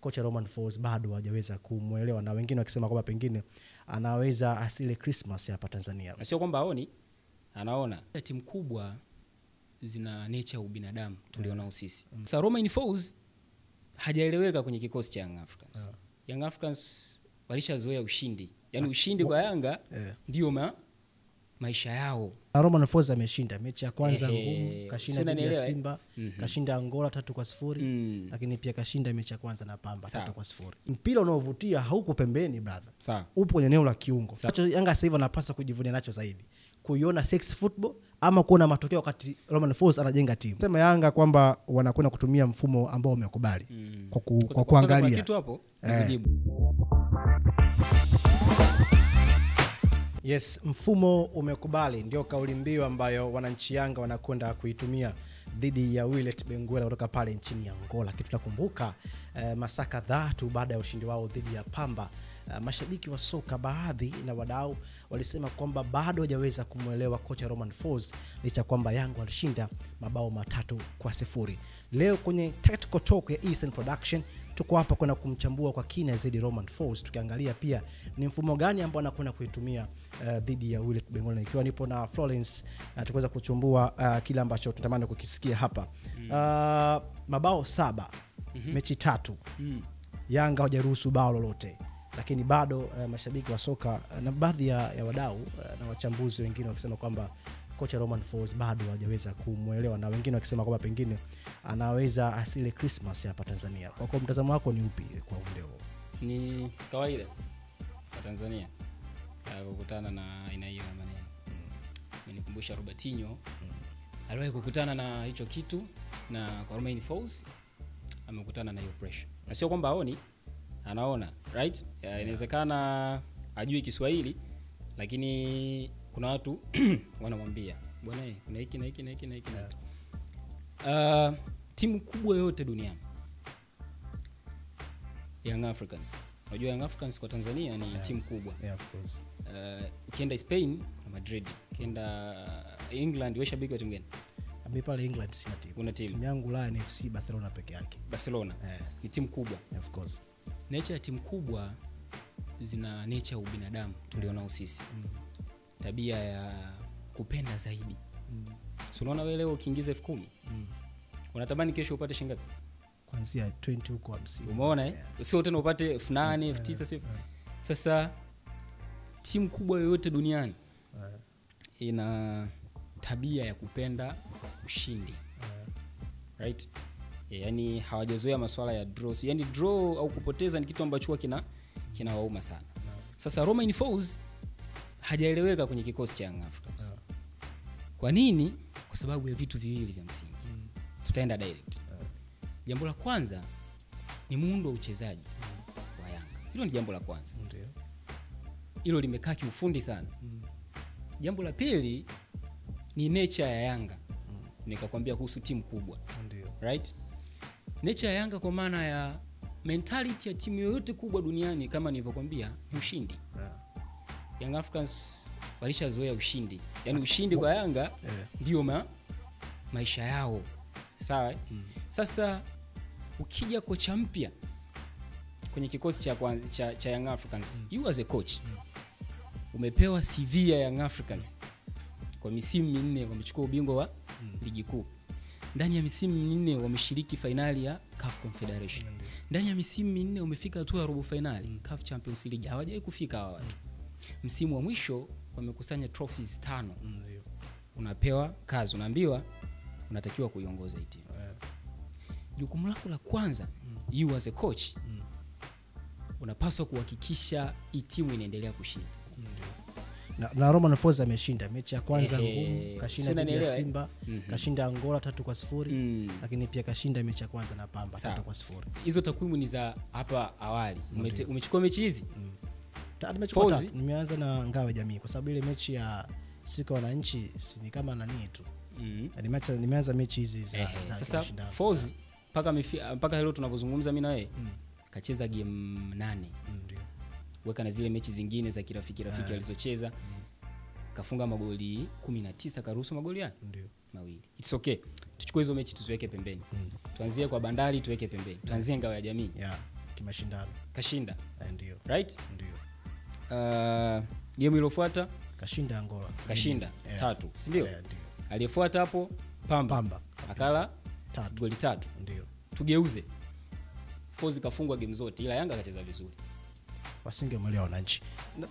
kocha Romain Folz bado hajaweza kumuelewa, na wengine wakisema kwamba pengine anaweza asile Christmas hapa Tanzania. Na sio kwamba haoni, anaona. Timu kubwa zina nature ubinadamu tuliona sisi. Sasa Romain Folz hajaeleweka kwenye kikosi cha Young Africans. Young Africans walishazoea ushindi. Yaani ushindi kwa Yanga ndio maisha yao. Romain Folz ameshinda mechi ya kwanza ngumu, kashinda dhidi ya Simba, kashinda Angola 3-0, lakini pia kashinda mechi ya kwanza na Pamba 3-0. Mpira unaovutia hauko pembeni brother. Upo kwenye eneo la kiungo. Sacho Yanga sasa hivi anapaswa kujivunia nacho zaidi. Kuiona sex football ama kuona matokeo wakati Romain Folz anajenga timu. Sema Yanga kwamba wanakwenda kutumia mfumo ambao umekubali kwa kuangalia kitu hapo kujibu. Yes, mfumo umekubali ndio kauli mbiu ambayo wananchi Yanga wanakwenda kuitumia dhidi ya Willet Benguela kutoka pale nchini Angola. Kitu tunakumbuka masaa kadhaa tu baada ya ushindi wao dhidi ya Pamba, mashabiki wa soka baadhi na wadau walisema kwamba bado hajaweza kumuelewa kocha Romain Folz licha kwamba Yanga walishinda mabao 3-0. Leo kwenye Tactical Talk ya Eastern Production tuko hapa kwenda kumchambua kwa kina zaidi Romain Folz, tukiangalia pia ni mfumo gani ambao anakwenda kuitumia dhidi ya Willet Benguela. Ikiwa nipo na Florence tukaweza kuchumbua kile ambacho tunatamani kukisikia hapa. Mabao 7, mechi 3. Yanga hajaruhusu bao lolote, lakini bado mashabiki wa soka na baadhi ya wadau na wachambuzi wengine wakisema kwamba kocha Romain Folz bado hajaweza kumuelewa, na wengine wakisema kwamba pengine anaweza asile Christmas hapa Tanzania. Kwa mtazamo wako ni upi kwa leo? Ni kawaida kwa Tanzania kukutana na aina hiyo ya maneno. Menikumbusha Robertinho aliwahi kukutana na hicho kitu, na kwa Romain Folz amekutana na hiyo pressure. Na sio kwamba haoni, anaona, right? Inawezekana ajui Kiswahili, lakini kuna watu wanamwambia bwana kuna hiki na hiki na hiki na hiki. Timu kubwa yote duniani Young Africans. Unajua Young Africans kwa Tanzania ni timu kubwa. Of course. Ukienda Spain kuna Madrid, ukienda England wewe shabiki wa timu gani? Mimi pale England sina timu. Una timu? Timu yangu la ni FC Barcelona peke yake. Barcelona. Ni timu kubwa. Of course. Nature ya timu kubwa zina nature ubinadamu tuliona sisi. Tabia ya kupenda zaidi. So unaona wewe leo ukiingiza 10,000, unatamani kesho upate shilingi ngapi? Kuanzia 20 huko 50. Umeona sio tena upate 8,000, 9,000 sio. Sasa timu kubwa yoyote duniani ina tabia ya kupenda ushindi. Right? Yaani hawajazoea masuala ya draw. Yaani draw au kupoteza ni kitu ambacho kinawauma sana. Sasa Romain Folz hajaeleweka kwenye kikosi cha Young Africans. Kwa nini? Kwa sababu ya vitu viwili vya msingi. Tutaenda direct. Jambo la kwanza ni muundo wa uchezaji wa Yanga. Hilo ni jambo la kwanza. Ndio. Hilo limekaa kiufundi sana. Jambo la pili ni nature ya Yanga. Nikakwambia kuhusu timu kubwa. Ndio. Right? Nature ya Yanga kwa maana ya mentality ya timu yoyote kubwa duniani kama nilivyokuambia ni ushindi. Young Africans walishazoea ushindi. Yaani ushindi kwa Yanga ndio maisha yao. Sawa? Sasa ukija kocha mpya kwenye kikosi cha Young Africans, you as a coach umepewa CV ya Young Africans kwa misimu 4 wamechukua ubingwa wa ligi kuu. Ndani ya misimu 4 wameshiriki finali ya CAF Confederation. Ndani ya misimu 4 wamefika hatua ya robo finali CAF Champions League. Hawajawahi kufika hawa watu. Msimu wa mwisho wamekusanya trophies 5. Unapewa kazi, unaambiwa unatakiwa kuiongoza hii timu. Jukumu lako la kwanza you as a coach unapaswa kuhakikisha hii timu inaendelea kushinda. Na Romain Folz ameshinda mechi ya kwanza ngumu, kashinda dhidi ya Simba, kashinda Angola 3-0, lakini pia kashinda mechi ya kwanza na Pamba 3-0. Hizo takwimu ni za hapa awali. Umechukua mechi hizi? Nimechukua 3. Nimeanza na Ngao ya Jamii kwa sababu ile mechi ya siku ya wananchi ni kama nani tu. Nimeanza mechi hizi za sasa Folz mpaka leo tunapozungumza mimi na wewe kacheza game 8. Ndio. Weka na zile mechi zingine za kirafiki alizocheza. Kafunga magoli 19, karuhusu magoli yake? Ndio. 2. It's okay. Tuchukue hizo mechi tuziweke pembeni. Tuanzie kwa Bandari tuweke pembeni. Tuanzie Ngao ya Jamii. kimashindano. Kashinda. Ndio. Right? Ndio. Game iliyofuata kashinda Angola. Kashinda 3, si ndio? Ndio. Aliyefuata hapo Pamba. Akala 3. Goli 3. Ndio. Tugeuze. Fozi kafungwa game zote ila Yanga akacheza vizuri. Wasingemwelewa wananchi.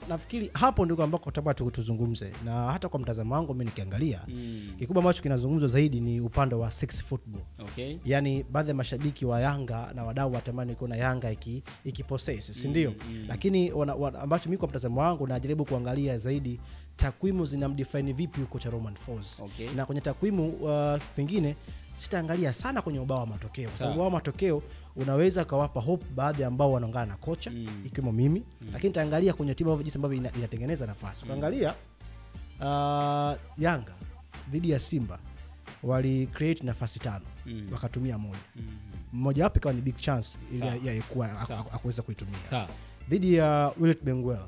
Nafikiri hapo ndiko ambako tutabaki tuzungumze, na hata kwa mtazamo wangu mimi nikiangalia kikubwa ambacho kinazungumzwa zaidi ni upande wa sex football. Okay. Yaani baadhi ya mashabiki wa Yanga na wadau watamani kuona Yanga ikipossess, si ndio? Lakini ambacho mimi kwa mtazamo wangu najaribu kuangalia zaidi takwimu zinamdefine vipi huko cha Romain Folz. Okay. Na kwenye takwimu pengine sitaangalia sana kwenye ubao wa matokeo. Kwa sababu ubao wa matokeo unaweza kawapa hope baadhi ambao wanaungana na kocha ikiwemo mimi, lakini nitaangalia kwenye timu jinsi ambavyo inatengeneza nafasi. Ukiangalia Yanga dhidi ya Simba wali create nafasi 5 wakatumia moja. Mmoja wapo ikawa ni big chance ili yaikuwa akuweza kuitumia. Sawa. Dhidi ya Willet Benguela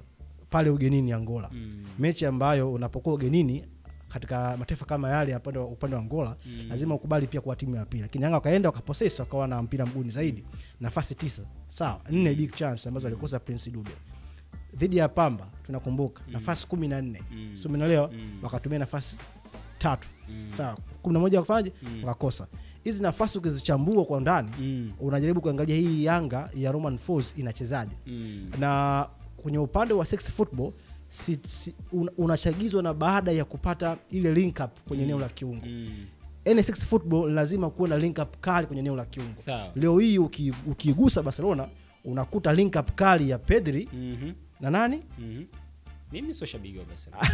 pale ugenini Angola. Mechi ambayo unapokuwa ugenini katika mataifa kama yale upande wa Angola lazima ukubali pia kwa timu ya pili, lakini Yanga wakaenda wakapossess wakawa na mpira mguuni zaidi, nafasi 9 sawa, 4 big chance ambazo alikosa Prince Dube. Dhidi ya Pamba tunakumbuka nafasi 14 sio umeelewa, wakatumia nafasi 3 sawa, 11 wakafanyaje wakakosa. Hizi nafasi ukizichambua kwa ndani unajaribu kuangalia hii Yanga ya Romain Folz inachezaje. Na kwenye upande wa sex football unachagizwa na baada ya kupata ile link up kwenye eneo la kiungo. NSX football lazima kuwe na link up kali kwenye eneo la kiungo. Leo hii ukigusa Barcelona unakuta link up kali ya Pedri na nani? Mimi sio shabiki wa Barcelona.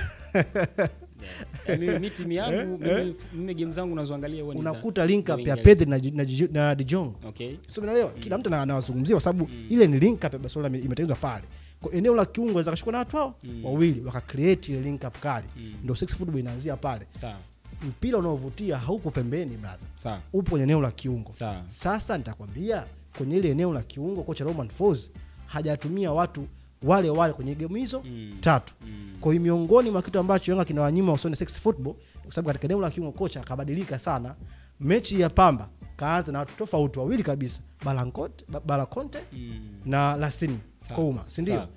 Mimi timu yangu mimi game zangu nazoangalia huwa ni unakuta link up ya Pedri na De Jong. Okay. Sio unaelewa? Kila mtu anawazungumzia kwa sababu ile ni link up ya Barcelona imetengenezwa pale. Kwa eneo la kiungo waweza kushikwa na watu hao wawili waka create ile link up kali. Ndio sex football inaanzia pale. Sawa. Mpira unaovutia haupo pembeni brother. Sawa. Upo kwenye eneo la kiungo. Sawa. Sasa nitakwambia kwenye ile eneo la kiungo kocha Romain Folz hajatumia watu wale kwenye game hizo 3. Kwa hiyo miongoni mwa kitu ambacho Yanga kinawanyima usone sex football kwa sababu katika eneo la kiungo kocha akabadilika sana. Mechi ya Pamba kaanza na watu tofauti wawili kabisa, Balakonte na Lasine Kouma, si ndio?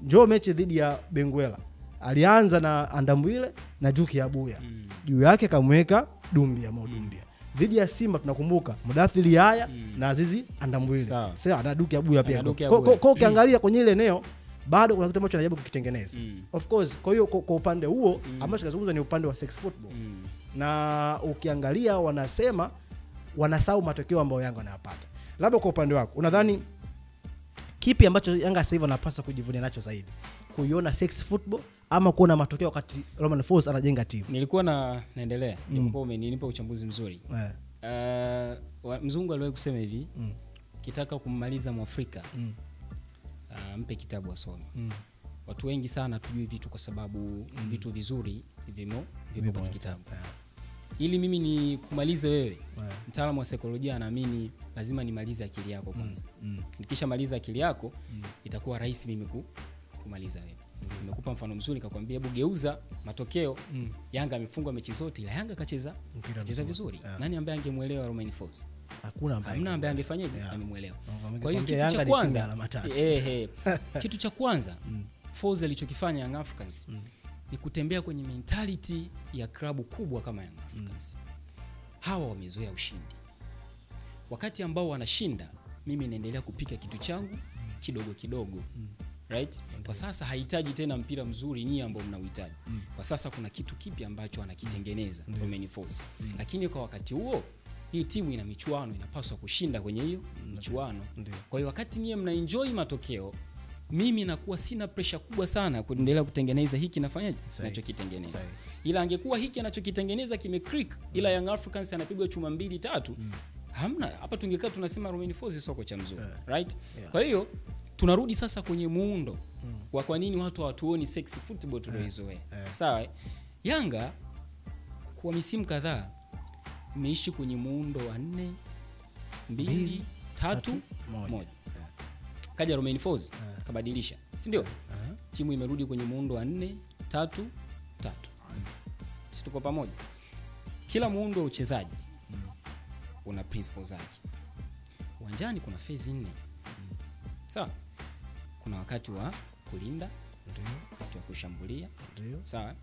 Njoo mechi dhidi ya Benguela alianza na Andambwile na Juki Abuya. Juu yake kamweka Dumbia Modumbia. Dhidi ya Simba tunakumbuka Mudathiri Yaya na Azizi Andambwile. Sasa na Duki Abuya pia. Kwa ukiangalia kwenye ile eneo bado kuna kitu ambacho anajaribu kukitengeneza. Of course, kwa hiyo kwa upande huo ambacho tunazungumza ni upande wa sex football. Na ukiangalia wanasema wanasahau matokeo ambayo Yanga wanayapata. Labda kwa upande wako unadhani kipi ambacho Yanga sasa hivi anapaswa kujivunia nacho zaidi? Kuiona sex football ama kuona matokeo wakati Romain Folz anajenga timu? Nilikuwa naendelea. Nilikuwa umenipa uchambuzi mzuri. Mzungu aliwahi kusema hivi, kitaka kummaliza Mwafrika mpe kitabu asome. Watu wengi sana tujui vitu kwa sababu vitu vizuri vipo kwenye kitabu. Ili mimi ni kumalize wewe, mtaalamu wa saikolojia anaamini lazima nimalize akili yako kwanza. Nikisha maliza akili yako itakuwa rahisi mimi kumaliza wewe. Nimekupa mfano mzuri nikakwambia hebu geuza matokeo. Yanga amefungwa mechi zote ila Yanga kacheza vizuri. Nani ambaye angemuelewa Romain Folz? Hakuna ambaye angefanyaje amemuelewa. Kwa hiyo kitu cha kwanza kitu cha kwanza Folz alichokifanya Young Africans ni kutembea kwenye mentality ya klabu kubwa kama Young Africans. Hawa wamezoea ushindi. Wakati ambao wanashinda mimi naendelea kupika kitu changu kidogo kidogo. Right? Kwa sasa hahitaji tena mpira mzuri nyinyi ambao mnauhitaji. Kwa sasa kuna kitu kipi ambacho anakitengeneza Romain Folz. Lakini kwa wakati huo hii timu ina michuano inapaswa kushinda kwenye hiyo michuano. Kwa hiyo wakati nyinyi mnaenjoy matokeo mimi nakuwa sina pressure kubwa sana kuendelea kutengeneza hiki nafanyaje ninachokitengeneza. Ila angekuwa hiki anachokitengeneza kimecrack ila Young Africans anapigwa chuma 2-3 hamna hapa tungekaa tunasema Romain Folz soko cha mzuri. Right? Kwa hiyo tunarudi sasa kwenye muundo kwa nini watu hawatuoni sexy football tulioizoea. Sawa? Yanga kwa misimu kadhaa imeishi kwenye muundo wa 4-2-3-1. Kaja Romain Folz kabadilisha, si ndio? Timu imerudi kwenye muundo wa 4-3-3. Sisi tuko pamoja. Kila muundo wa uchezaji una principles zake. Uwanjani kuna phase 4. Sawa? Kuna wakati wa kulinda, Ndio. wakati wa kushambulia. Ndio. Sawa?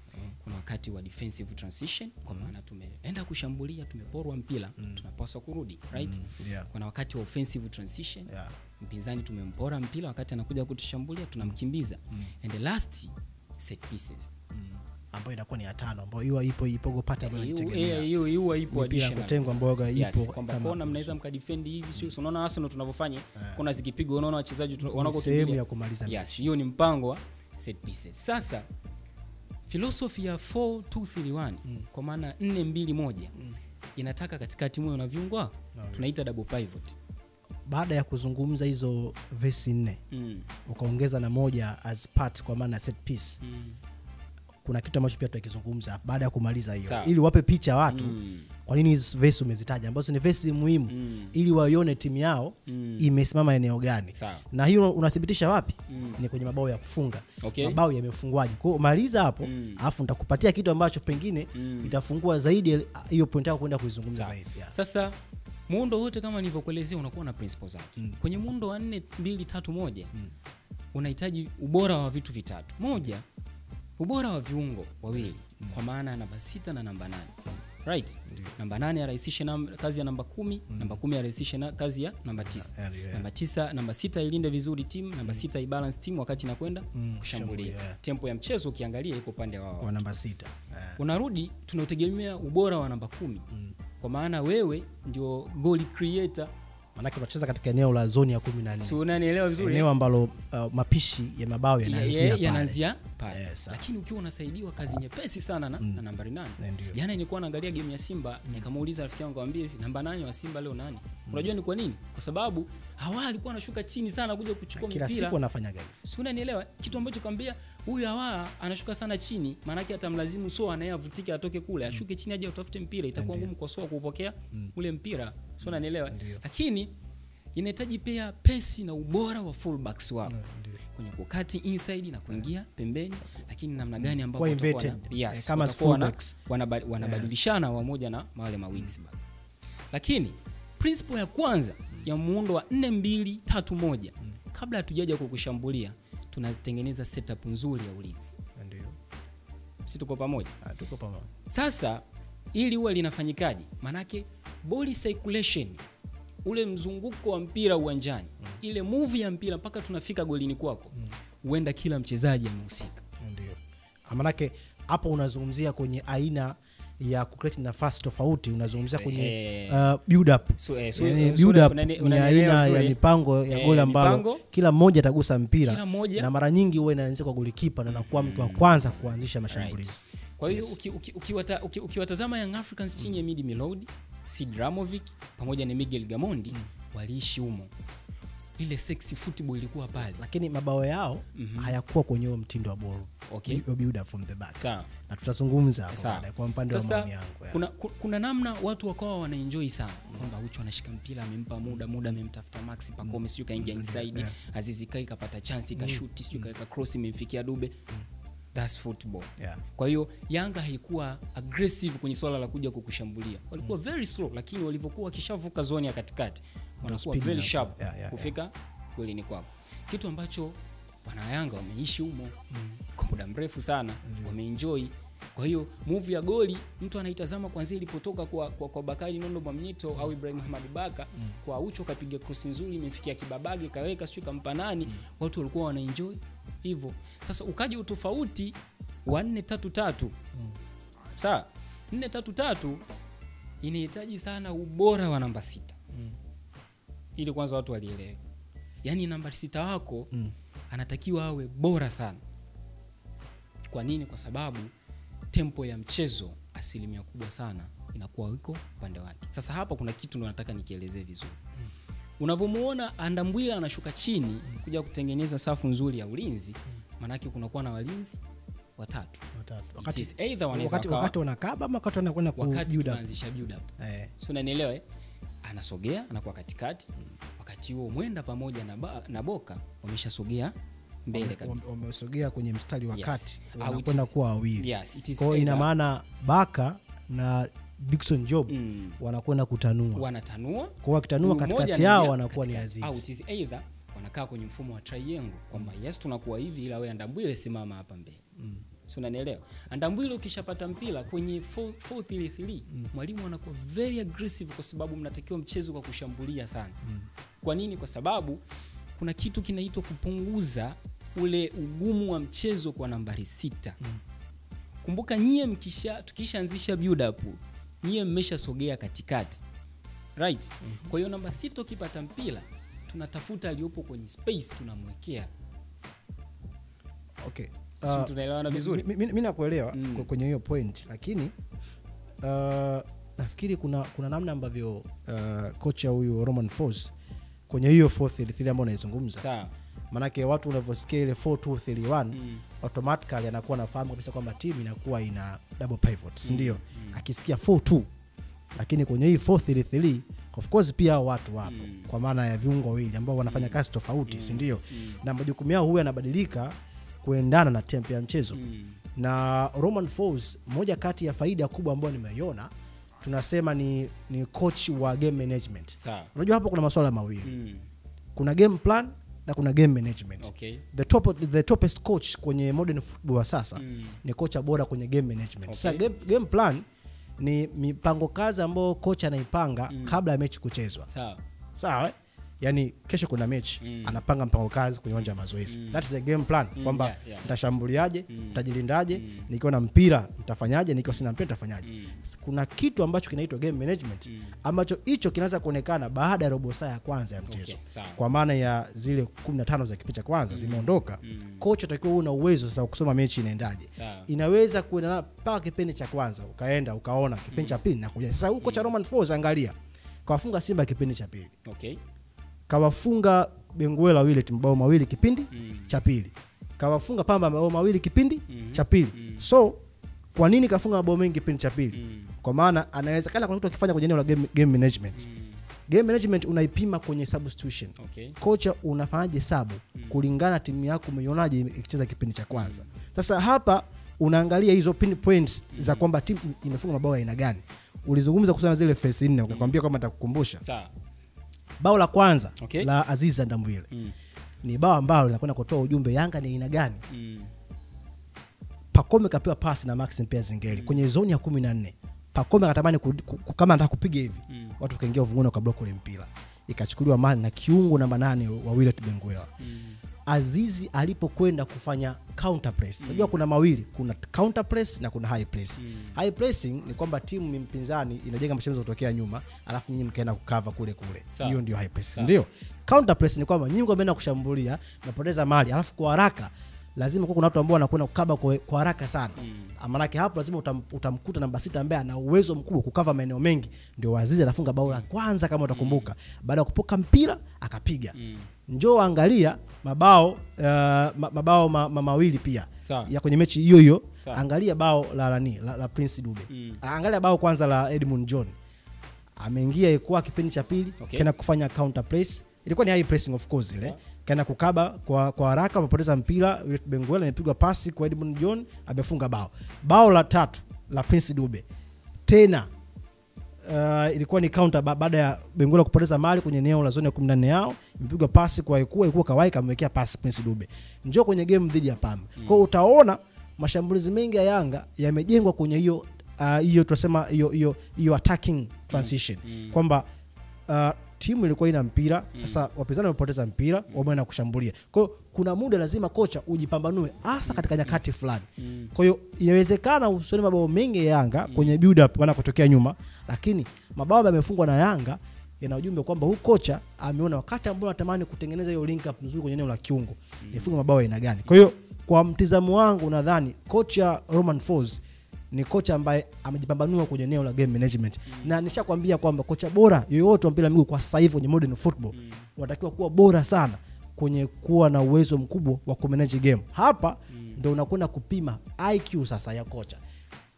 Kuna wakati wa defensive transition, kwa maana tumeenda kushambulia, tumeporwa mpira, tunapaswa kurudi, right? Yeah. Kuna wakati wa offensive transition. Yeah. Mpinzani tumempora mpira, wakati anakuja kutushambulia tunamkimbiza. And the last, set pieces. Ambayo inakuwa ni ya 5 ambayo ipo gopata ambayo inajitegemea. Hiyo ipo additional. Kutengwa ambayo ipo kama kona mnaweza mkadefend hivi, sio unaona Arsenal tunavyofanya, kona zikipigwa unaona wachezaji wanako sehemu ya kumaliza. Yes, hiyo ni mpango wa set pieces. Sasa philosophy ya 4-2-3-1 kwa maana 4-2-1 inataka katikati mwe na viungo tunaita double pivot. Baada ya kuzungumza hizo verse 4 ukaongeza na moja as part kwa maana set piece, kuna kitu ambacho pia tutakizungumza baada ya kumaliza hiyo, ili wape picha watu kwa nini hizo verse umezitaja ambazo ni verse muhimu ili waione timu yao imesimama eneo gani. Na hiyo unathibitisha wapi? Ni kwenye mabao ya kufunga. Mabao yamefungwaje. Kwa hiyo maliza hapo, alafu nitakupatia kitu ambacho pengine itafungua zaidi hiyo point yako kwenda kuizungumza zaidi. Sasa muundo wote kama nilivyokuelezea unakuwa na principles zake. Kwenye muundo wa 4-2-3-1 unahitaji ubora wa vitu vitatu. Moja, ubora wa viungo wawili, kwa maana namba 6 na namba 8. Right? Namba 8 yarahisisha kazi ya namba 10, namba 10 yarahisisha kazi ya namba 9. Namba 6 ilinde vizuri timu, namba 6 ibalance timu wakati inakwenda kushambulia. Tempo ya mchezo ukiangalia iko pande wao kwa namba 6. Unarudi tunategemea ubora wa namba 10. Kwa maana wewe ndio goal creator. Maana tunacheza katika eneo la zone ya 14. So unanielewa vizuri? Eneo ambalo mapishi ya mabao yanaanzia pale. Yes, lakini ukiwa unasaidiwa kazi nyepesi sana na nambari 8. Jana nilikuwa naangalia game ya Simba, nikamuuliza rafiki yangu akamwambia hivi, namba 8 wa Simba leo nani? Unajua ni kwa nini? Kwa sababu Hawa alikuwa anashuka chini sana kuja kuchukua mpira. Kila siku anafanyaga hivyo. Si unanielewa? Kitu ambacho kwambia huyu Hawa anashuka sana chini, maana yake atamlazimu Soa anayevutike atoke kule, ashuke chini aje utafute mpira, itakuwa ngumu kwa Soa kupokea ule mpira. Si unanielewa? Lakini inahitaji pia pesi na ubora wa fullbacks wao. Kwenye kukati inside na kuingia pembeni, lakini namna gani ambapo watakuwa kama fullbacks wanabadilishana wamoja na wale ma wings back. Lakini principle ya kwanza ya muundo wa 4-2-3-1 kabla hatujaja kukushambulia tunatengeneza setup nzuri ya ulinzi. Ndio. Sisi tuko pamoja? Tuko pamoja. Sasa ili huwa linafanyikaje? Manake ball circulation, ule mzunguko wa mpira uwanjani, ile move ya mpira mpaka tunafika golini kwako, huenda kila mchezaji amehusika. Ndio. Manake hapo unazungumzia kwenye aina ya kucreate nafasi tofauti, unazungumzia kwenye build up. Build up ni aina ya mipango ya goli ambalo kila mmoja atagusa mpira na mara nyingi huwa inaanzia kwa golikipa na anakuwa mtu wa kwanza kuanzisha mashambulizi. Kwa hiyo ukiwatazama Young Africans chini ya Midi Melody, Sid Ramovic pamoja na Miguel Gamondi waliishi humo. Ile sexy football ilikuwa pale. Lakini mabao yao hayakuwa kwenye huo mtindo wa ball. Okay. Build up from the back. Sawa. Na tutazungumza baadaye kwa upande wa maoni yangu. Kuna namna watu wakawa wanaenjoy sana. Kwamba Ucho anashika mpira amempa muda amemtafuta Maxi Pacome, sio kaingia inside, Azizi Kai kapata chance kashuti, sio kaika cross imemfikia Dube. That's football. Kwa hiyo Yanga haikuwa aggressive kwenye swala la kuja kukushambulia. Walikuwa very slow, lakini walivyokuwa kishavuka zone ya katikati wanakuwa very sharp kufika golini kwako. Kitu ambacho wana Yanga wameishi humo kwa muda mrefu sana, wameenjoy. Kwa hiyo move ya goli mtu anaitazama kwanza ilipotoka kwa Bakari Nondo Mwamnyeto au Ibrahim Hamad Baka, kwa Ucho kapiga cross nzuri imefikia Kibabage kaweka sio kampa nani, watu walikuwa wanaenjoy hivyo. Sasa ukaje utofauti wa 4-3-3. Sawa? 4-3-3 inahitaji sana ubora wa namba 6. Ili kwanza watu walielewe. Yaani namba 6 wako anatakiwa awe bora sana. Kwa nini? Kwa sababu tempo ya mchezo asilimia kubwa sana inakuwa iko upande wake. Sasa hapa kuna kitu ndo nataka nikielezee vizuri. Unavomuona Andambwila anashuka chini kuja kutengeneza safu nzuri ya ulinzi, manake kunakuwa na walinzi watatu. Wakati either wakati unakaba ama wakati unakwenda kuanzisha build up. So unanielewa anasogea anakuwa katikati. Wakati huo Mwenda pamoja na Boka wameshasogea mbele kabisa. Wamesogea kwenye mstari wa kati, wanakwenda kuwa wawili. Kwa hiyo ina maana Baka na Dickson Job wanakwenda kutanua. Wanatanua. Kwa wakitanua katikati yao wanakuwa ni Aziz. Au it is either wanakaa kwenye mfumo wa triangle kwamba yes tunakuwa hivi ila wewe Ndambwile simama hapa mbele. Si unanielewa? Ndambwile ukishapata mpira kwenye 4-3-3 mwalimu anakuwa very aggressive kwa sababu mnatakiwa mchezo kwa kushambulia sana. Kwa nini? Kwa sababu kuna kitu kinaitwa kupunguza ule ugumu wa mchezo kwa nambari 6. Kumbuka nyie tukishaanzisha build up, nyie mmeshasogea katikati. Right? Kwa hiyo namba 6 ukipata mpira, tunatafuta aliyopo kwenye space tunamwekea. Okay. Tunaelewana vizuri? Mimi nakuelewa kwenye hiyo point, lakini nafikiri kuna namna ambavyo kocha huyu Romain Folz kwenye hiyo 4-3-3 ambayo unaizungumza. Sawa. Manake watu unavyosikia ile 4-2-3-1 automatically anakuwa anafahamu kabisa kwamba timu inakuwa ina double pivots, ndio. Akisikia 4-2, lakini kwenye hii 4-3-3 of course pia watu wapo kwa maana ya viungo wawili ambao wanafanya kazi tofauti, si ndio? Na majukumu yao huwa yanabadilika kuendana na tempo ya mchezo. Na Romain Folz, moja kati ya faida kubwa ambayo nimeiona, tunasema ni coach wa game management. Unajua hapo kuna masuala mawili. Kuna game plan na kuna game management. Okay. The topest coach kwenye modern football sasa ni kocha bora kwenye game management. Okay. Sasa game plan ni mipango kazi ambayo kocha anaipanga kabla ya mechi kuchezwa. Sawa? Yani kesho kuna mechi, anapanga mpango kazi kwenye uwanja wa mazoezi. That is a game plan, kwamba nitashambuliaje, nitajilindaje, nikiwa na mpira nitafanyaje, nikiwa sina mpira nitafanyaje. Kuna kitu ambacho kinaitwa game management ambacho hicho kinaanza kuonekana baada ya robo saa ya kwanza ya mchezo. Kwa maana ya zile 15 za kipindi cha kwanza zimeondoka. Kocha atakiwa una uwezo sasa kusoma mechi inaendaje. Inaweza kuenda mpaka kipindi cha kwanza ukaenda ukaona kipindi cha pili na kuja. Sasa huko kocha Romain Folz, angalia, kawafunga Simba kipindi cha pili. Okay. Kawafunga Benguela Willet mabao mawili kipindi cha pili. Kawafunga Pamba mabao mawili kipindi cha pili. So kwa nini kafunga mabao mengi kipindi cha pili? Kwa maana anawezekana kuna kitu akifanya kwenye eneo la game management. Game management unaipima kwenye substitution. Okay. Kocha unafanyaje sabu kulingana timu yako umeionaje ikicheza kipindi cha kwanza. Sasa hapa unaangalia hizo pinpoints za kwamba timu imefunga mabao aina gani. Ulizungumza kuhusu zile phase 4, ukakwambia kwamba nitakukumbusha. Sawa. Bao la kwanza la Aziz Ndambwile ni bao ambalo linakwenda kutoa ujumbe Yanga ni aina gani. Pacome kapewa pasi na Maxim Pia Zingeli kwenye zone ya 14. Pacome akatamani kama anataka kupiga hivi, watu kaingia uvunguni ukablock ule mpira, ikachukuliwa mali na kiungo namba 8 wa Willet Benguela. Azizi alipokwenda kufanya counter press. Unajua kuna mawili, kuna counter press na kuna high press. High pressing ni kwamba timu mpinzani inajenga mashambulizi kutokea nyuma, alafu nyinyi mkaenda kukava kule. Hiyo ndio high press. Ndio. Counter press ni kwamba nyinyi mmeenda kushambulia, mnapoteza mali, alafu kwa haraka lazima kuna watu ambao wanakwenda kukaba kwa haraka sana. Maana yake hapo lazima utamkuta namba 6 ambaye ana uwezo mkubwa kukava maeneo mengi. Ndio Azizi anafunga bao la kwanza kama utakumbuka. Baada ya kupoka mpira akapiga. Njoo angalia mabao mawili pia ya kwenye mechi hiyo hiyo. Angalia bao la Prince Dube. Angalia bao kwanza la Edmund John. Ameingia kwa kipindi cha pili, kana kufanya counter press. Ilikuwa ni high pressing of course ile. Kana kukaba kwa haraka, amepoteza mpira, Benguela imepigwa pasi kwa Edmund John, amefunga bao. Bao la tatu la Prince Dube. Tena ilikuwa ni counter baada ya Benguela kupoteza mali kwenye eneo la zone ya 14 yao, imepigwa pasi kwa ilikuwa Kawai kamwekea pasi Prince Dube. Njoo kwenye game dhidi ya Pamba. Kwa hiyo utaona mashambulizi mengi ya Yanga yamejengwa kwenye hiyo tunasema hiyo attacking transition. Kwamba timu ilikuwa ina mpira, sasa wapinzani wamepoteza mpira, wameenda kushambulia. Kwa hiyo kuna muda lazima kocha ujipambanue hasa katika nyakati fulani. Kwa hiyo inawezekana usione mabao mengi ya Yanga kwenye build up wana kutokea nyuma, lakini mabao yamefungwa na Yanga yana ujumbe kwamba huyu kocha ameona wakati ambao anatamani kutengeneza hiyo link up nzuri kwenye eneo la kiungo, nifunge mabao aina gani. Kwa hiyo kwa mtizamo wangu nadhani kocha Romain Folz ni kocha ambaye amejipambanua kwenye eneo la game management. Na nishakwambia kwamba kocha bora yoyote wa mpira miguu kwa sasa hivi kwenye modern football wanatakiwa kuwa bora sana kwenye kuwa na uwezo mkubwa wa kumanage game. Hapa ndio unakwenda kupima IQ sasa ya kocha.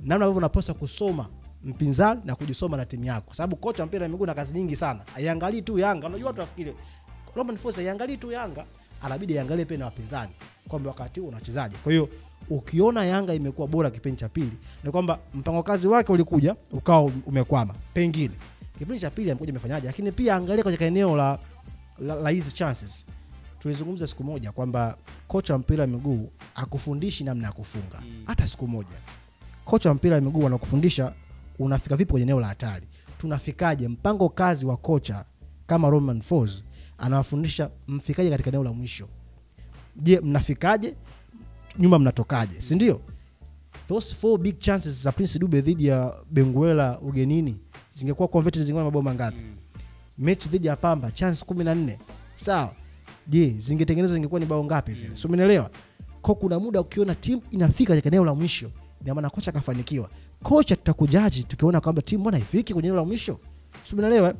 Namna ambavyo unapaswa kusoma mpinzani na kujisoma na timu yako. Sababu kocha mpira miguu na kazi nyingi sana. Aiangalie tu Yanga. Unajua watu wafikiri Romain Folz aiangalie tu Yanga, anabidi aiangalie pia na wapinzani kwamba wakati huo unachezaje. Kwa hiyo ukiona Yanga imekuwa bora kipindi cha pili ni kwamba mpango kazi wake ulikuja ukao umekwama. Pengine kipindi cha pili amekuja amefanyaje, lakini pia angalia katika eneo la hizi chances. tulizungumza siku moja kwamba kocha wa mpira wa miguu akufundishi namna ya kufunga. Hata siku moja. Kocha wa mpira wa miguu anakufundisha unafika vipi kwenye eneo la hatari. Tunafikaje, mpango kazi wa kocha kama Romain Folz anawafundisha mfikaje katika eneo la mwisho. Je, mnafikaje? Nyuma mnatokaje? Si ndio? Those 4 big chances za Prince Dube dhidi ya Benguela ugenini zingekuwa converted zingekuwa mabao mangapi? Mechi dhidi ya Pamba chance 14. Sawa. Je, zingetengenezwa zingekuwa ni bao ngapi zile? So umeelewa? Kwa kuna muda ukiona timu inafika katika eneo la mwisho, ndio maana kocha kafanikiwa. Kocha tutakujaji tukiona kwamba timu mbona haifiki kwenye eneo la mwisho. So umeelewa?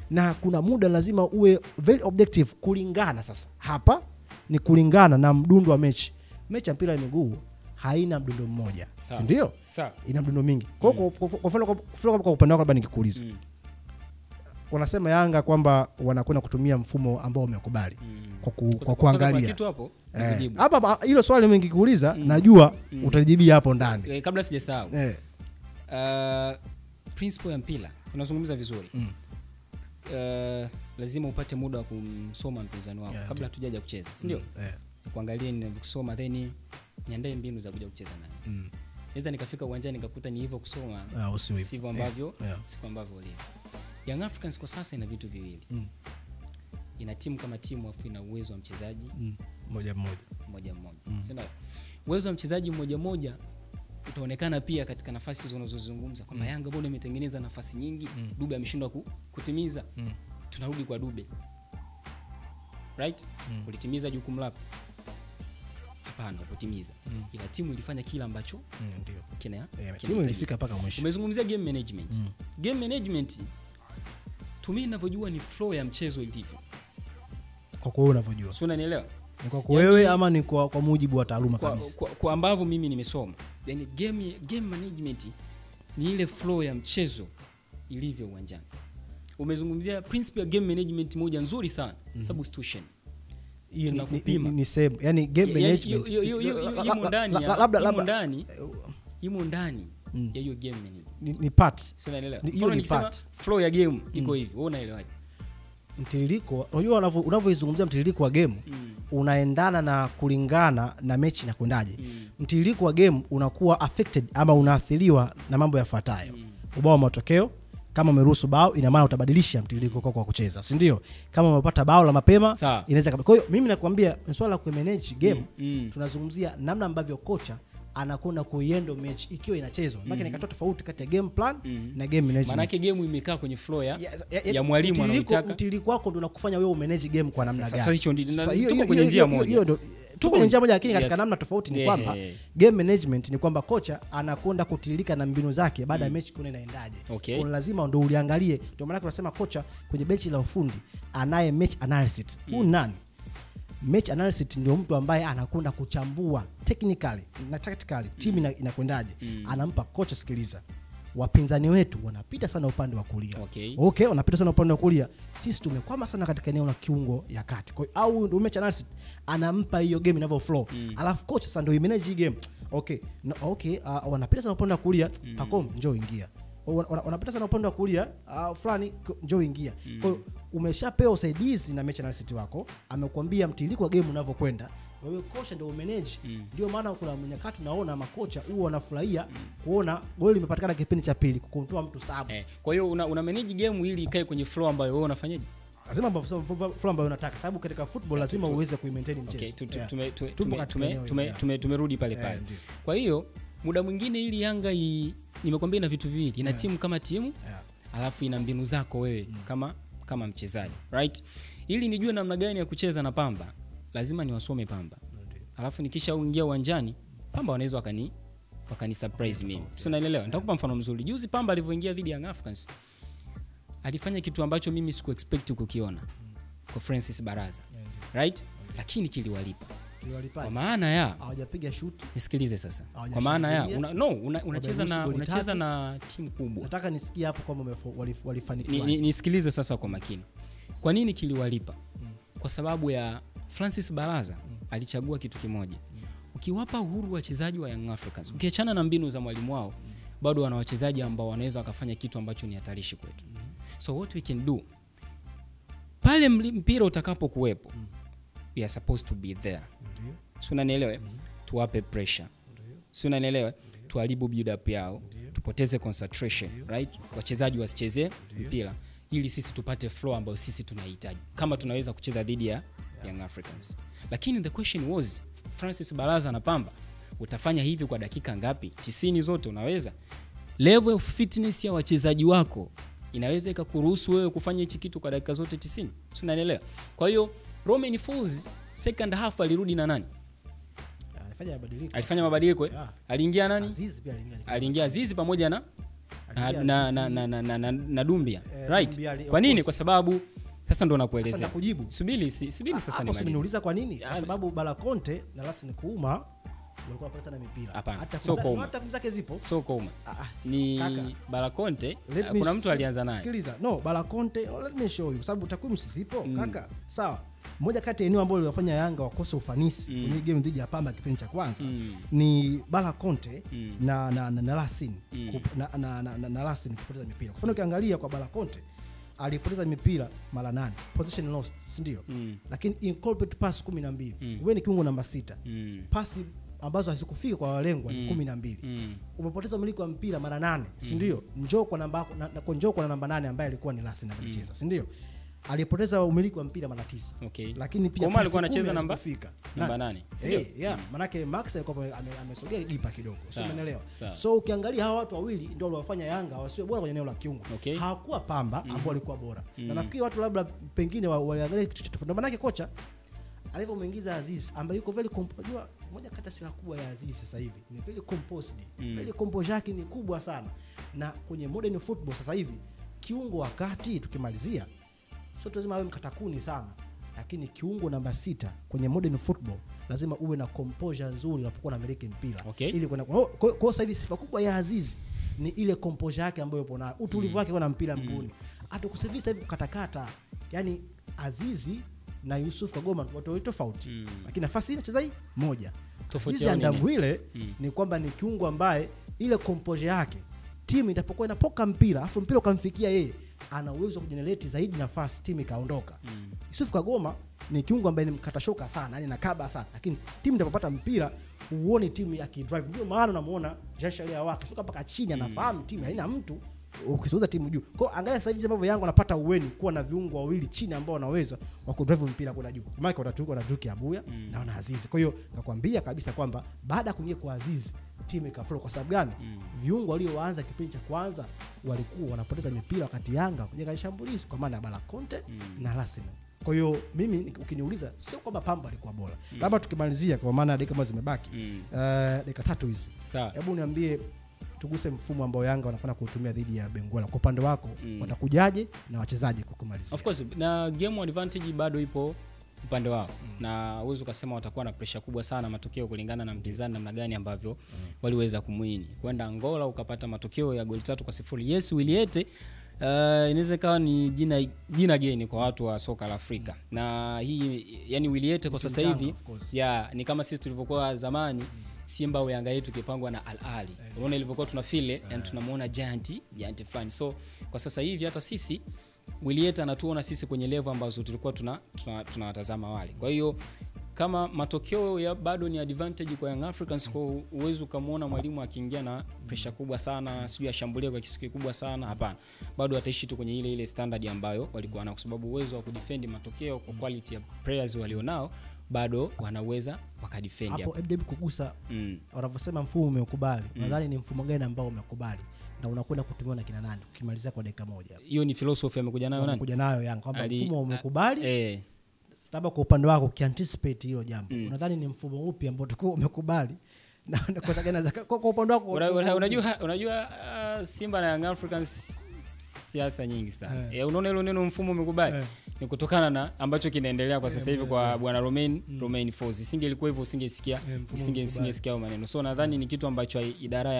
Na kuna muda lazima uwe very objective kulingana sasa. Hapa ni kulingana na mdundo wa mechi. Mechi ya mpira wa miguu haina mdundo mmoja. Si ndio? Sawa. Ina mdundo mingi. Kwa kwa upande wako labda nikikuuliza. Wanasema Yanga kwamba wanakwenda kutumia mfumo ambao umekubali kwa kuangalia kitu hapo. Hapa hilo swali mimi nikikuuliza najua utajibia hapo ndani. Kabla sijasahau. Principle ya mpira unazungumza vizuri. Lazima upate muda wa kumsoma mpinzani wako kabla hatujaja kucheza, si ndio? Kuangalia ni kusoma then niandae mbinu za kuja kucheza naye. Naweza nikafika uwanjani nikakuta ni hivyo kusoma sivyo ambavyo siku ambavyo leo. Young Africans kwa sasa ina vitu viwili. Ina timu kama timu afu ina uwezo wa mchezaji mmoja. Sasa uwezo wa mchezaji mmoja utaonekana pia katika nafasi zinazozungumza kwamba Yanga bado imetengeneza nafasi nyingi, Dube ameshindwa kutimiza. Tunarudi kwa Dube. Right? Ulitimiza jukumu lako? Hapana, kutimiza. Ila timu ilifanya kila ambacho ndio. Timu ilifika mpaka mwisho. Umezungumzia game management. Game management tumi ninavyojua ni flow ya mchezo ilivyo. Kwa wewe unavyojua. Sio, unanielewa? Ni kwa wewe ama ni kwa mujibu wa taaluma kabisa? Kwa ambavyo mimi nimesoma. Yaani game management ni ile flow ya mchezo ilivyo uwanjani. Umezungumzia principle ya game management moja nzuri sana, substitution. Ni same, yani game management imo ndani ya hiyo game management. Ni parts. Sio, unaelewa? Hiyo ni part. Flow ya game iko hivi. Wewe unaelewaje? Mtiririko, unajua unavyoizungumzia mtiririko wa game unaendana na kulingana na mechi na kwendaje. Mtiririko wa game unakuwa affected ama unaathiriwa na mambo yafuatayo. Ubao wa matokeo, kama umeruhusu bao ina maana utabadilisha mtiririko kwa kucheza, si ndio? Kama umepata bao la mapema inaweza. Kwa hiyo mimi nakwambia swala la kumanage game tunazungumzia namna ambavyo kocha anakwenda kuiendo mechi ikiwa inachezwa. Maana nikatoa tofauti kati ya game plan na game management. Maana yake game imekaa kwenye flow ya mwalimu anayotaka. Mtiririko wako ndio unakufanya wewe umanage game kwa namna gani. Sasa hicho ndio tuko kwenye njia moja. Tuko kwenye njia moja, lakini katika namna tofauti ni kwamba game management ni kwamba kocha anakwenda kutiririka na mbinu zake baada ya mechi kuna inaendaje. Kwa lazima ndio uliangalie. Ndio maana tunasema kocha kwenye benchi la ufundi anaye match analysis. Huyu nani? Match analysis ndio mtu ambaye anakwenda kuchambua technically na tactically timu inakwendaje. Anampa kocha, sikiliza, wapinzani wetu wanapita sana upande wa kulia. Okay, wanapita sana upande wa kulia. Sisi tumekwama sana katika eneo la kiungo ya kati. Kwa hiyo au ndio match analysis anampa hiyo game inavyo flow. Alafu kocha sasa ndio manage game. Wanapita sana upande wa kulia, Pacom njoo ingia. Wanapita sana upande wa kulia, fulani njoo ingia. Kwa hiyo umeshapewa usaidizi na match analysis wako, amekwambia mtiririko wa game unavyokwenda. Wewe kocha ndio umanage. Ndio maana kuna mnyakati naona makocha huwa wanafurahia kuona goli limepatikana kipindi cha pili kukontoa mtu sababu. Kwa hiyo una manage game ili ikae kwenye flow ambayo wewe unafanyaje? Lazima flow ambayo unataka, sababu katika football lazima uweze kuimaintain mchezo. Tumerudi pale pale. Kwa hiyo muda mwingine ili Yanga nimekwambia ina vitu viwili. Ina timu kama timu, alafu ina mbinu zako wewe kama mchezaji, right? Ili nijue namna gani ya kucheza na Pamba, lazima niwasome Pamba. Alafu nikisha uingia uwanjani, Pamba wanaweza wakani surprise mimi. Sio, unaelewa? Nitakupa mfano mzuri. Juzi Pamba alivyoingia dhidi ya Young Africans, alifanya kitu ambacho mimi siku expect kukiona kwa Francis Baraza. Right? Lakini kiliwalipa. Kwa maana ya hawajapiga shoot. Nisikilize sasa. Kwa maana ya unacheza na timu kubwa. Nataka nisikie hapo kwamba walifanikiwa. Nisikilize sasa kwa makini. Kwa nini kiliwalipa? Kwa sababu ya Francis Baraza alichagua kitu kimoja. Ukiwapa uhuru wachezaji wa Young Africans, ukiachana na mbinu za mwalimu wao, bado wana wachezaji ambao wanaweza wakafanya kitu ambacho ni hatarishi kwetu. So what we can do, pale mpira utakapo kuwepo, we are supposed to be there. Si unanielewa? Tuwape pressure. Si unanielewa? Tuharibu build up yao, tupoteze concentration, right? Wachezaji wasicheze mpira ili sisi tupate flow ambayo sisi tunahitaji kama tunaweza kucheza dhidi ya Young Africans. Lakini the question was, Francis Baraza na Pamba, utafanya hivi kwa dakika ngapi? 90 zote unaweza? Level of fitness ya wachezaji wako inaweza ikakuruhusu wewe kufanya hichi kitu kwa dakika zote 90? Si unanielewa? Kwa hiyo Romain Folz second half alirudi na nani? Alifanya mabadiliko. Aliingia nani? Aziz pia aliingia. Aliingia Aziz pamoja na Dumbia, right? Kwa nini? Kwa sababu sasa ndo nakuelezea. Subiri sasa nimalize. Niuliza kwa nini? Kwa sababu Bala Conte na Lassine Kouma walikuwa pesa na mipira. Hata kumzake zipo. So Kouma. Ni Bala Conte, kuna mtu alianza naye. Sikiliza. No, Bala Conte, let me show you. Kwa sababu takwimu zipo, kaka. Sawa. Moja kati ya eneo ambalo lilifanya Yanga wakose ufanisi kwenye game dhidi ya Pamba kipindi cha kwanza ni Bala Conte na Lassine na Lassine kupoteza mipira. Kwa mfano ukiangalia kwa Bala Conte alipoteza mipira mara 8, position lost, si ndio? Lakini incomplete pass 12. Wewe ni kiungo namba 6. Pasi ambazo hazikufika kwa walengwa 12. Umepoteza umiliki wa mpira mara 8, si ndio? Njoo kwa namba na namba 8 ambaye alikuwa ni Lassine anacheza, si ndio? Alipoteza umiliki wa mpira mara 9. Okay. Lakini pia Koma alikuwa anacheza namba 8. Sio? Manake Max alikuwa amesogea dipa kidogo. Sio, umeelewa? So ukiangalia hawa watu wawili ndio waliofanya Yanga wasiwe bora kwenye eneo la kiungo. Hawakuwa Pamba ambao walikuwa bora. Na nafikiri watu labda pengine waliangalia kitu tofauti. Ndio manake kocha alivyomuingiza Aziz ambaye yuko very composed. Moja kati ya silaha kubwa ya Aziz sasa hivi ni very composed. Very composure yake ni kubwa sana. Na kwenye modern football sasa hivi kiungo wakati tukimalizia sio lazima awe mkatakuni sana, lakini kiungo namba 6 kwenye modern football lazima uwe na composure nzuri unapokuwa unamiliki mpira. Ili kwenda kwa sasa hivi sifa kubwa ya Aziz ni ile composure yake ambayo yupo nayo, utulivu wake kwa mpira mguuni. Hata kusevisa hivi kukatakata. Yaani Aziz na Yusuf Kagoma watu tofauti. Lakini nafasi inacheza moja. Aziz Ndambwile ni kwamba ni kiungo ambaye ile composure yake timu itapokuwa inapoka mpira afu mpira ukamfikia yeye ana uwezo wa kujenerate zaidi nafasi timu ikaondoka. Yusuf Kagoma ni kiungo ambaye ni mkatashoka sana, yani nakaba sana, lakini timu inapopata mpira uone timu yakidrive. Ndio maana unamuona Jashalia wake shuka mpaka chini, anafahamu timu haina mtu ukisouza timu juu. Kwa angalia sasa hivi ambavyo Yanga wanapata uweni kuwa na viungo wawili chini ambao wanaweza wa kudrive mpira kwenda juu. Maana watatuko na Duki Abuya na wana Aziz. Kwa hiyo nakwambia kabisa kwamba baada ya kuingia kwa Aziz timu ikaflow. Kwa sababu gani? Viungo walioanza kipindi cha kwanza walikuwa wanapoteza mipira wakati Yanga kujenga shambulizi kwa maana ya Bala Conte na Lassine. Kwa hiyo mimi ukiniuliza sio kwamba Pamba alikuwa bora. Labda tukimalizia kwa maana dakika ambazo zimebaki. Dakika 3 hizi. Hebu niambie tuguse mfumo ambao Yanga wanafanya kuutumia dhidi ya Benguela. Kwa upande wako watakujaje na wachezaji kukumalizia? Of course na game advantage bado ipo upande wao. Na uwezo ukasema watakuwa na pressure kubwa sana matokeo kulingana na mpinzani namna gani ambavyo waliweza kumuini. Kwenda Angola ukapata matokeo ya goli 3-0. Yes, Wiliete inaweza kawa ni jina geni kwa watu wa soka la Afrika. Na hii yani Wiliete kwa sasa hivi ni kama sisi tulivyokuwa zamani Simba au Yanga yetu kipangwa na Al Ahly. Unaona ilivyokuwa tunafile and tunamuona giant fulani. So kwa sasa hivi hata sisi Wiliete anatuona sisi kwenye level ambazo tulikuwa tunawatazama wale. Kwa hiyo kama matokeo ya bado ni advantage kwa Young Africans, kwa uwezo kumuona mwalimu akiingia na pressure kubwa sana, sio ashambulie kwa kiasi kikubwa sana, hapana. Bado ataishi tu kwenye ile standard ambayo walikuwa nayo, kwa sababu uwezo wa kudefend matokeo kwa quality ya players walionao bado wanaweza wakadefend hapo. Hebu kugusa wanavyosema mfumo umeukubali. Nadhani ni mfumo gani ambao umekubali na unakwenda kutumiwa na kina nani ukimalizia kwa dakika moja? Hiyo ni philosophy amekuja nayo nani? Amekuja nayo Yanga kwamba mfumo umekubali. Sababu kwa upande wako ukianticipate hilo jambo, unadhani ni mfumo upi ambao tukao umekubali? Na kwa sababu kwa upande wako unajua Simba na Young Africans siasa nyingi sana. Unaona hilo neno mfumo umekubali ni kutokana na ambacho kinaendelea kwa sasa hivi kwa bwana Romain Folz. Isingelikuwa hivyo usingesikia maneno. So nadhani ni kitu ambacho idara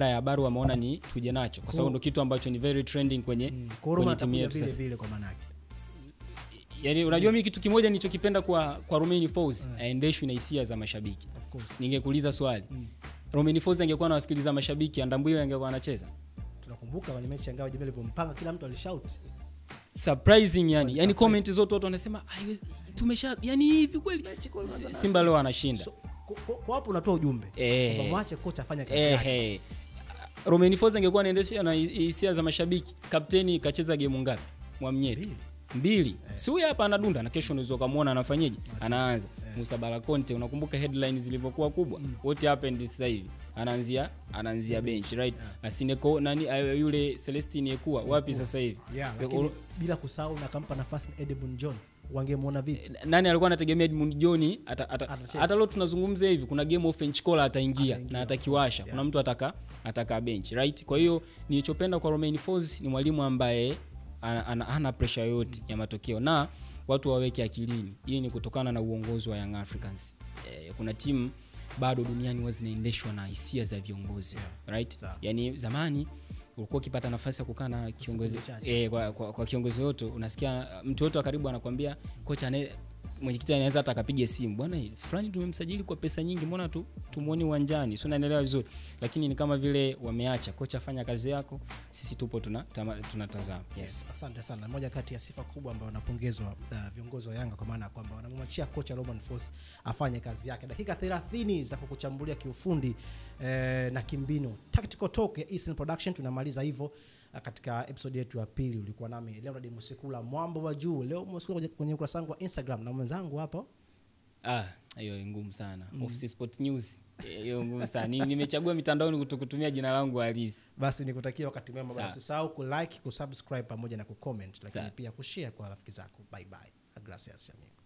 ya habari wameona ni tuje nacho, kwa sababu ndio kitu ambacho ni very trending kwenye timu yetu sasa. Vile kwa maana yake. Yaani unajua mimi kitu kimoja nilichokipenda kwa Romain Folz, aendeshwe na hisia za mashabiki. Of course. Ningekuuliza swali. Romain Folz angekuwa anawasikiliza mashabiki, Ndambwile angekuwa anacheza? Tunakumbuka kwenye mechi ya Ngao Jembe alivyompanga kila mtu alishout. surprising yani comment zote watu wanasema tumesha yani hivi kweli Simba leo anashinda. Kwa hapo unatoa ujumbe kwamba mwache kocha afanye kazi yake. Romain Folz angekuwa anaendesha na hisia za mashabiki, kapteni kacheza game ngapi? Mwamnyeti 2. Si huyu hapa anadunda na kesho unaweza kumuona anafanyaje? Anaanza. Musa Balakonte, unakumbuka headlines zilivyokuwa kubwa? What happened sasa hivi? Anaanzia bench, right? Asineko nani yule Celestine Ekua wapi sasa hivi? Bila kusahau na kampa nafasi Edmund John. Wangemuona vipi? Nani alikuwa anategemea Edmund John hata leo tunazungumza hivi, kuna game of French ataingia na atakiwasha. Kuna mtu ataka bench, right? Kwa hiyo nilichopenda kwa Romain Folz ni mwalimu ambaye ana pressure yote ya matokeo, na watu waweke akilini hii ni kutokana na uongozi wa Young Africans. Kuna timu bado duniani wazinaendeshwa na hisia za viongozi, right? Yani zamani ulikuwa ukipata nafasi ya kukaa na kiongozi kwa kiongozi wote, unasikia mtu wote karibu anakuambia kocha mwenyekiti anaweza hata akapiga simu, bwana fulani tumemsajili kwa pesa nyingi, mbona tumuone uwanjani? Sio, naendelea vizuri. Lakini ni kama vile wameacha kocha fanya kazi yako, sisi tupo tunatazama. Yes, asante sana. Moja kati ya sifa kubwa ambayo wanapongezwa viongozi wa Yanga kwa maana kwamba wanamwachia kocha Romain Folz afanye kazi yake. Dakika 30 za kukuchambulia kiufundi na kimbinu. Tactical Talk ya Eastern Production tunamaliza hivyo. Katika episode yetu ya pili ulikuwa nami Leonard Musikula, mwambo wa juu. Leo Musikula kwenye ukurasa wangu wa Instagram na mwenzangu hapo. Hiyo ngumu sana. Office Sport News. Hiyo ngumu sana. Nimechagua mitandaoni kutumia jina langu halisi. Basi nikutakia wakati mwema. Usisahau ku-like, ku-subscribe pamoja na ku-comment, lakini pia ku-share kwa rafiki zako. Bye bye. Gracias amigo.